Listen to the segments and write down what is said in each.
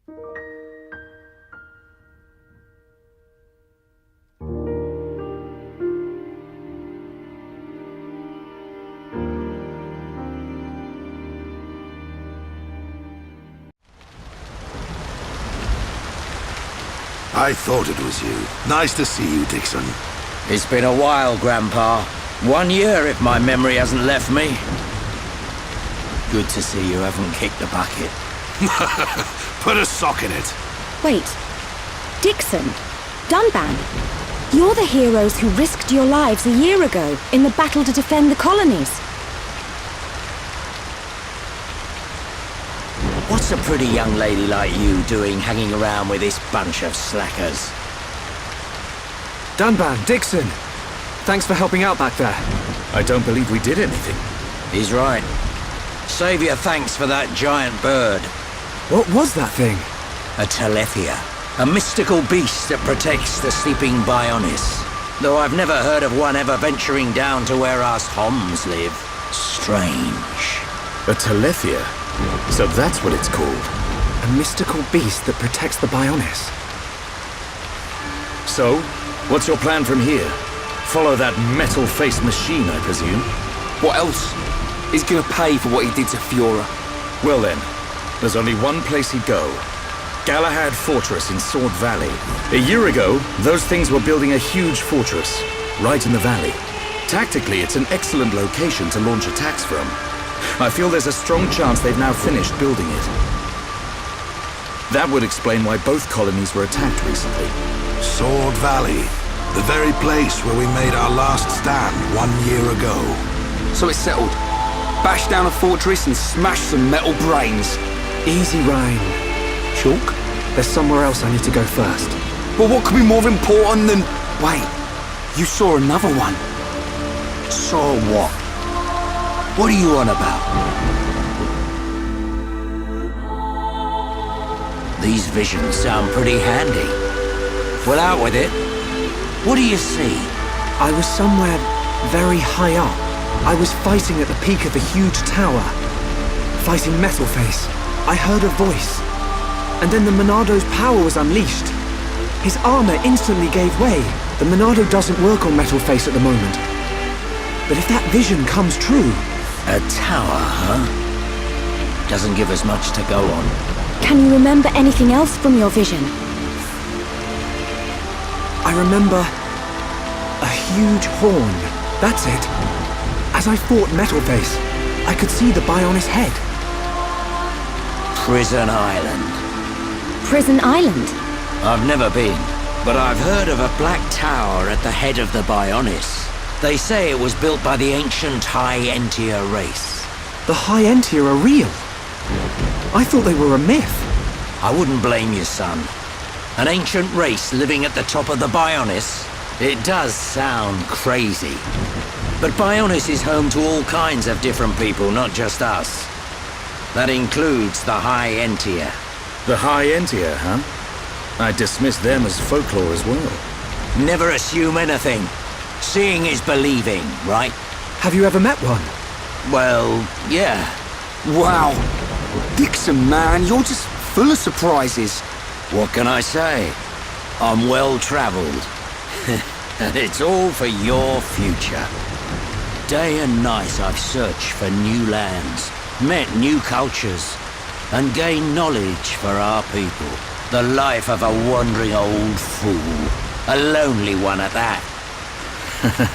I thought it was you. Nice to see you, Dixon. It's been a while, Grandpa. 1 year, if my memory hasn't left me. Good to see you haven't kicked the bucket. Put a sock in it. Wait. Dixon. Dunban. You're the heroes who risked your lives a year ago in the battle to defend the colonies. What's a pretty young lady like you doing hanging around with this bunch of slackers? Dunban, Dixon! Thanks for helping out back there. I don't believe we did anything. He's right. Save your thanks for that giant bird. What was that thing? A Telethia. A mystical beast that protects the sleeping Bionis. Though I've never heard of one ever venturing down to where us Homs live. Strange. A Telethia? So that's what it's called. A mystical beast that protects the Bionis. So, what's your plan from here? Follow that metal-faced machine, I presume? What else? He's gonna pay for what he did to Fiora. Well then, there's only one place he'd go. Galahad Fortress in Sword Valley. A year ago, those things were building a huge fortress, right in the valley. Tactically, it's an excellent location to launch attacks from. I feel there's a strong chance they've now finished building it. That would explain why both colonies were attacked recently. Sword Valley. The very place where we made our last stand 1 year ago. So it's settled. Bash down a fortress and smash some metal brains. Easy, Ryan. Chalk? There's somewhere else I need to go first. But what could be more important than... Wait, you saw another one. Saw what? What are you on about? These visions sound pretty handy. Well, out with it. What do you see? I was somewhere very high up. I was fighting at the peak of a huge tower. Fighting Metalface. I heard a voice. And then the Monado's power was unleashed. His armor instantly gave way. The Monado doesn't work on Metalface at the moment. But if that vision comes true... A tower, huh? Doesn't give us much to go on. Can you remember anything else from your vision? I remember... a huge horn. That's it. As I fought Metalface, I could see the Bionis head. Prison Island. Prison Island? I've never been, but I've heard of a black tower at the head of the Bionis. They say it was built by the ancient High Entia race. The High Entia are real? I thought they were a myth. I wouldn't blame you, son. An ancient race living at the top of the Bionis? It does sound crazy. But Bionis is home to all kinds of different people, not just us. That includes the High Entia. The High Entia, huh? I dismiss them as folklore as well. Never assume anything. Seeing is believing, right? Have you ever met one? Well, yeah. Wow. Dixon, man, you're just full of surprises. What can I say? I'm well-traveled. And it's all for your future. Day and night I've searched for new lands, met new cultures, and gained knowledge for our people. The life of a wandering old fool. A lonely one at that.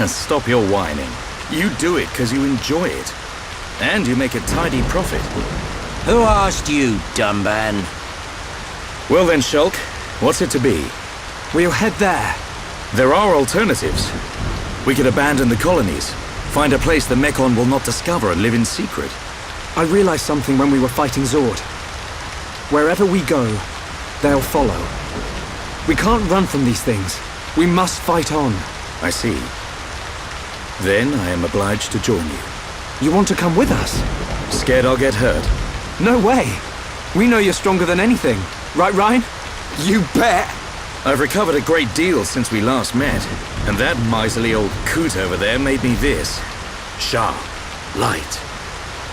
Stop your whining. You do it because you enjoy it. And you make a tidy profit. Who asked you, Dunban? Well then, Shulk, what's it to be? We'll head there. There are alternatives. We could abandon the colonies, find a place the Mekon will not discover and live in secret. I realized something when we were fighting Zord. Wherever we go, they'll follow. We can't run from these things. We must fight on. I see. Then I am obliged to join you. You want to come with us? Scared I'll get hurt? No way! We know you're stronger than anything. Right, Ryan? You bet! I've recovered a great deal since we last met. And that miserly old coot over there made me this. Sharp. Light.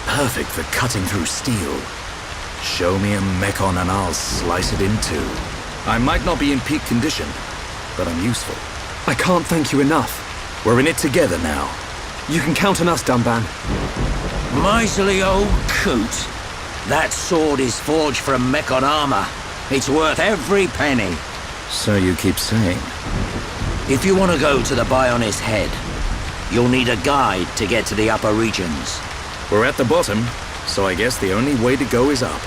Perfect for cutting through steel. Show me a mechon and I'll slice it in two. I might not be in peak condition, but I'm useful. I can't thank you enough. We're in it together now. You can count on us, Dunban. Miserly old coot. That sword is forged from mechon armor. It's worth every penny. So you keep saying. If you want to go to the Bionis head, you'll need a guide to get to the upper regions. We're at the bottom, so I guess the only way to go is up.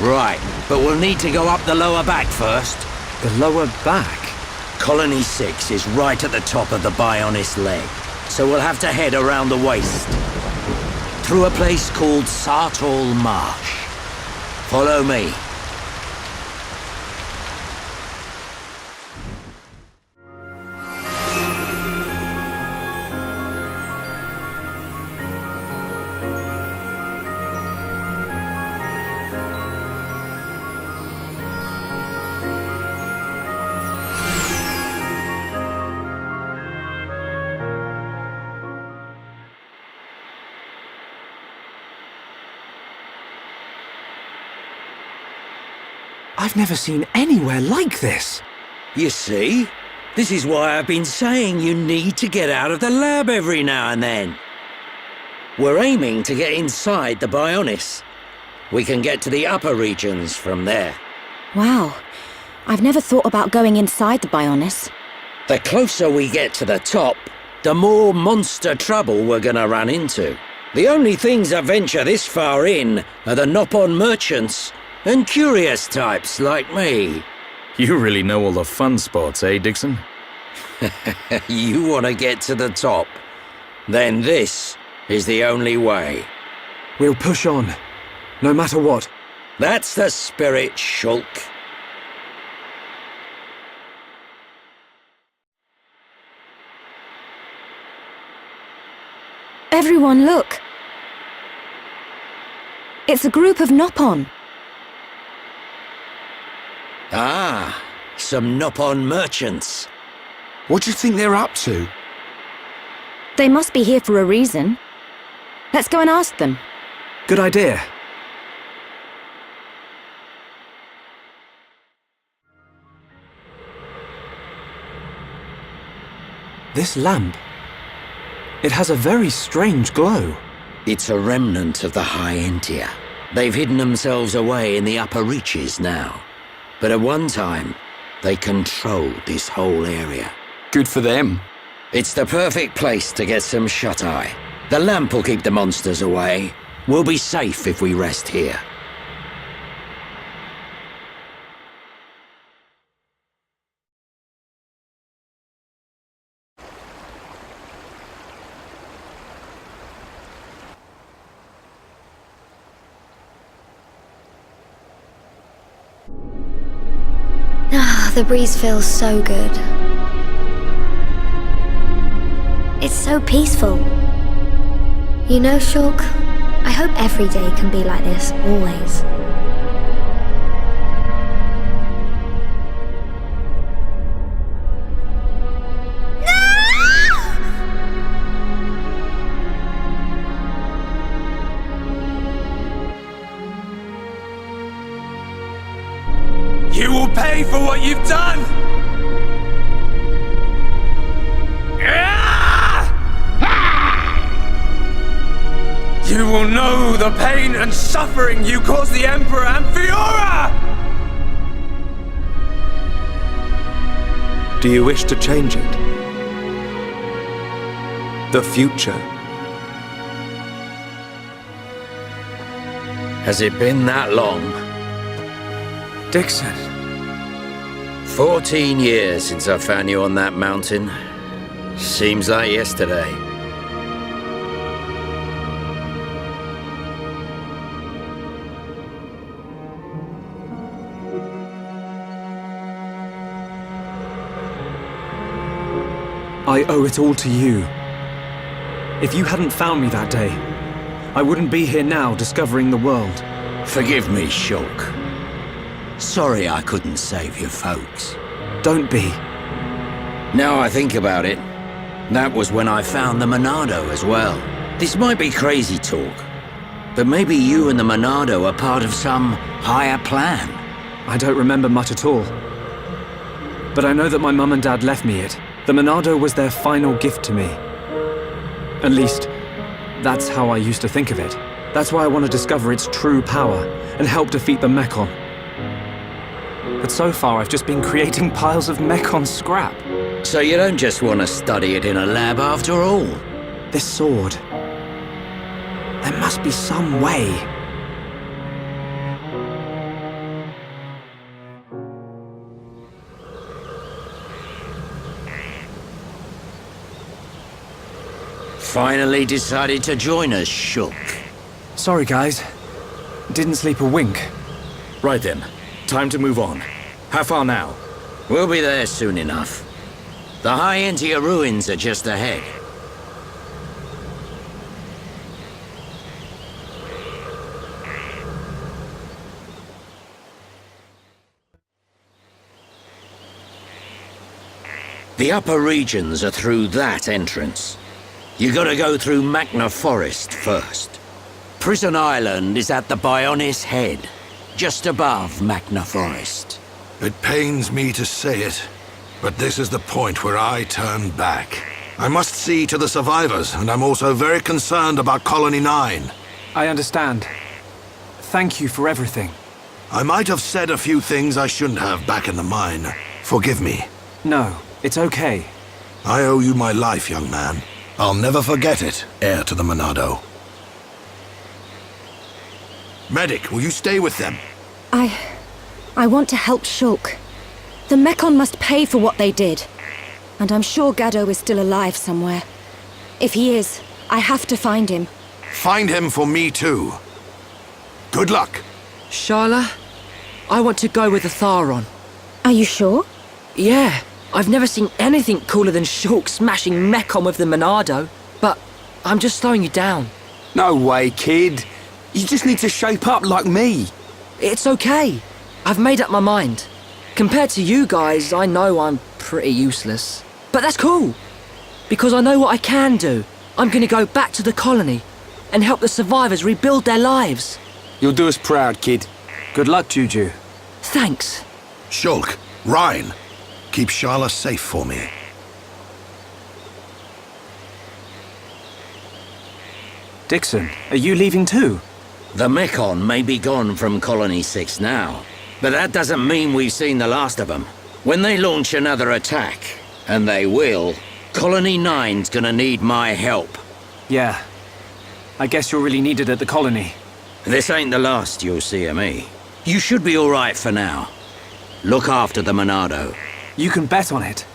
Right, but we'll need to go up the lower back first. The lower back? Colony 6 is right at the top of the Bionis leg, so we'll have to head around the waist. Through a place called Satorl Marsh. Follow me. I've never seen anywhere like this. You see? This is why I've been saying you need to get out of the lab every now and then. We're aiming to get inside the Bionis. We can get to the upper regions from there. Wow. I've never thought about going inside the Bionis. The closer we get to the top, the more monster trouble we're gonna run into. The only things that venture this far in are the Nopon merchants and curious types like me. You really know all the fun spots, eh, Dixon? You want to get to the top? Then this is the only way. We'll push on, no matter what. That's the spirit, Shulk. Everyone, look. It's a group of Nopon. Ah, some Nopon merchants. What do you think they're up to? They must be here for a reason. Let's go and ask them. Good idea. This lamp. It has a very strange glow. It's a remnant of the High Entia. They've hidden themselves away in the upper reaches now. But at one time, they controlled this whole area. Good for them. It's the perfect place to get some shut-eye. The lamp will keep the monsters away. We'll be safe if we rest here. The breeze feels so good. It's so peaceful. You know, Shulk, I hope every day can be like this, always. You will pay for what you've done! You will know the pain and suffering you caused the Emperor and Fiora! Do you wish to change it? The future? Has it been that long? Dixon. 14 years since I found you on that mountain. Seems like yesterday. I owe it all to you. If you hadn't found me that day, I wouldn't be here now discovering the world. Forgive me, Shulk. Sorry I couldn't save your folks. Don't be. Now I think about it, that was when I found the Monado as well. This might be crazy talk, But maybe you and the Monado are part of some higher plan. I don't remember much at all. But I know that my mum and dad left me it. The Monado was their final gift to me. At least, that's how I used to think of it. That's why I want to discover its true power and help defeat the Mechon. But so far, I've just been creating piles of Mechon scrap. So you don't just want to study it in a lab after all? This sword... there must be some way. Finally decided to join us, Shulk. Sorry, guys. Didn't sleep a wink. Right then. Time to move on. How far now? We'll be there soon enough. The High Entia ruins are just ahead. The upper regions are through that entrance. You gotta go through Magna Forest first. Prison Island is at the Bionis Head, just above Magna Forest. It pains me to say it, but this is the point where I turn back. I must see to the survivors, and I'm also very concerned about Colony 9. I understand. Thank you for everything. I might have said a few things I shouldn't have back in the mine. Forgive me. No, it's okay. I owe you my life, young man. I'll never forget it, heir to the Monado. Medic, will you stay with them? I want to help Shulk. The Mechon must pay for what they did. And I'm sure Gaddo is still alive somewhere. If he is, I have to find him. Find him for me too. Good luck. Sharla, I want to go with the Tharon. Are you sure? Yeah, I've never seen anything cooler than Shulk smashing Mechon with the Monado. But I'm just slowing you down. No way, kid. You just need to shape up like me. It's okay. I've made up my mind. Compared to you guys, I know I'm pretty useless. But that's cool. Because I know what I can do. I'm gonna go back to the colony and help the survivors rebuild their lives. You'll do us proud, kid. Good luck, Juju. Thanks. Shulk, Ryan, keep Sharla safe for me. Dixon, are you leaving too? The Mechon may be gone from Colony 6 now, but that doesn't mean we've seen the last of them. When they launch another attack, and they will, Colony 9's gonna need my help. Yeah. I guess you're really needed at the colony. This ain't the last you'll see of me. You should be alright for now. Look after the Monado. You can bet on it.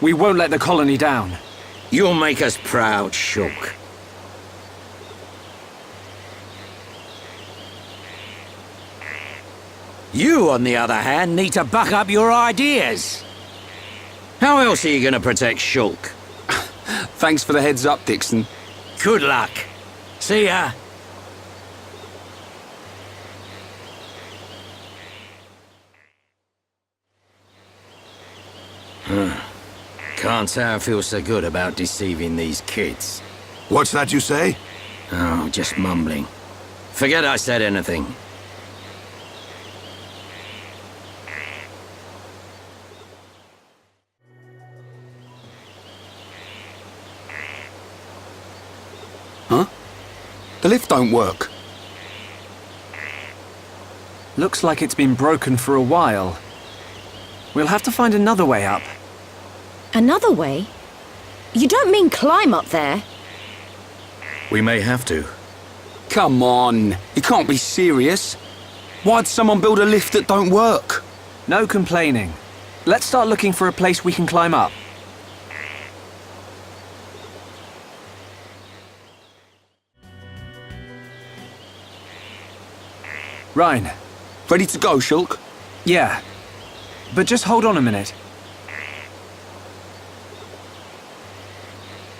We won't let the colony down. You'll make us proud, Shulk. You, on the other hand, need to buck up your ideas. How else are you gonna protect Shulk? Thanks for the heads up, Dixon. Good luck. See ya. Can't say I feel so good about deceiving these kids. What's that you say? Oh, just mumbling. Forget I said anything. Huh? The lift don't work. Looks like it's been broken for a while. We'll have to find another way up. Another way? You don't mean climb up there? We may have to. Come on, you can't be serious. Why'd someone build a lift that don't work? No complaining. Let's start looking for a place we can climb up. Ryan. Ready to go, Shulk? Yeah. But just hold on a minute.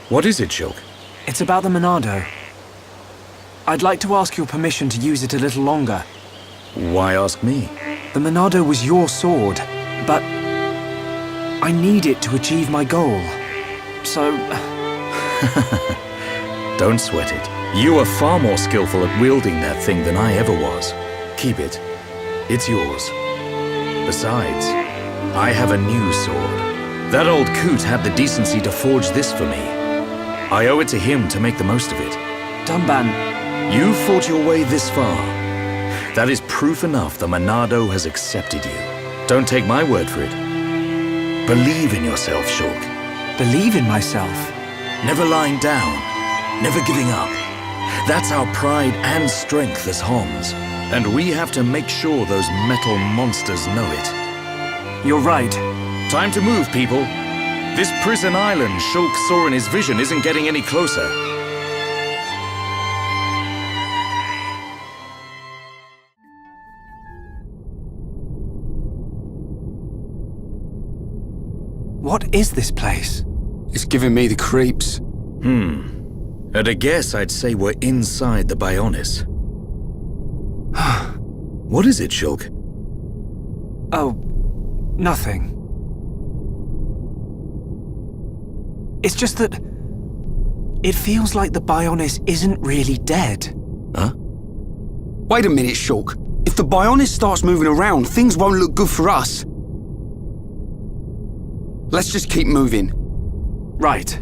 What is it, Shulk? It's about the Monado. I'd like to ask your permission to use it a little longer. Why ask me? The Monado was your sword, but I need it to achieve my goal. So... Don't sweat it. You are far more skillful at wielding that thing than I ever was. Keep it. It's yours. Besides, I have a new sword. That old coot had the decency to forge this for me. I owe it to him to make the most of it. Dunban. You fought your way this far. That is proof enough the Monado has accepted you. Don't take my word for it. Believe in yourself, Shulk. Believe in myself. Never lying down. Never giving up. That's our pride and strength as Homs. And we have to make sure those metal monsters know it. You're right. Time to move, people. This prison island Shulk saw in his vision isn't getting any closer. What is this place? It's giving me the creeps. At a guess, I'd say we're inside the Bionis. What is it, Shulk? Oh, nothing. It's just that it feels like the Bionis isn't really dead. Huh? Wait a minute, Shulk. If the Bionis starts moving around, things won't look good for us. Let's just keep moving. Right.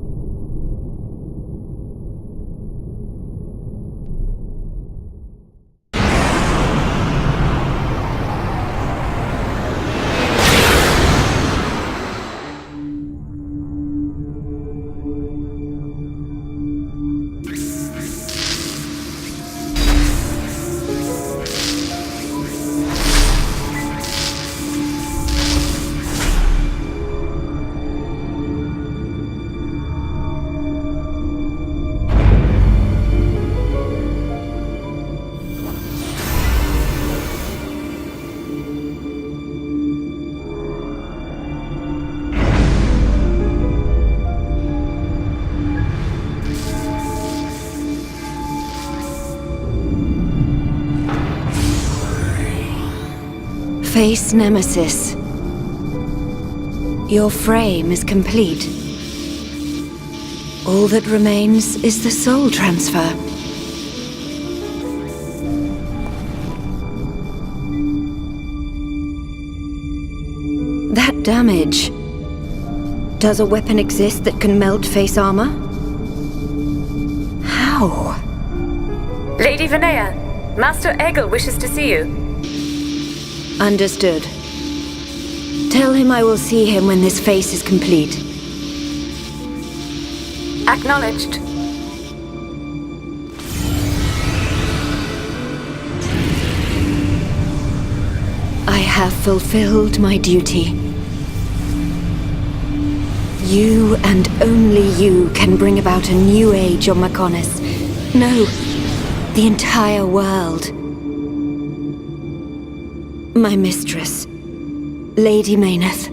Face Nemesis. Your frame is complete. All that remains is the soul transfer. That damage. Does a weapon exist that can melt face armor? How? Lady Vinaya, Master Egil wishes to see you. Understood. Tell him I will see him when this face is complete. Acknowledged. I have fulfilled my duty. You and only you can bring about a new age on Mechonis. No, the entire world. My mistress, Lady Mayneth.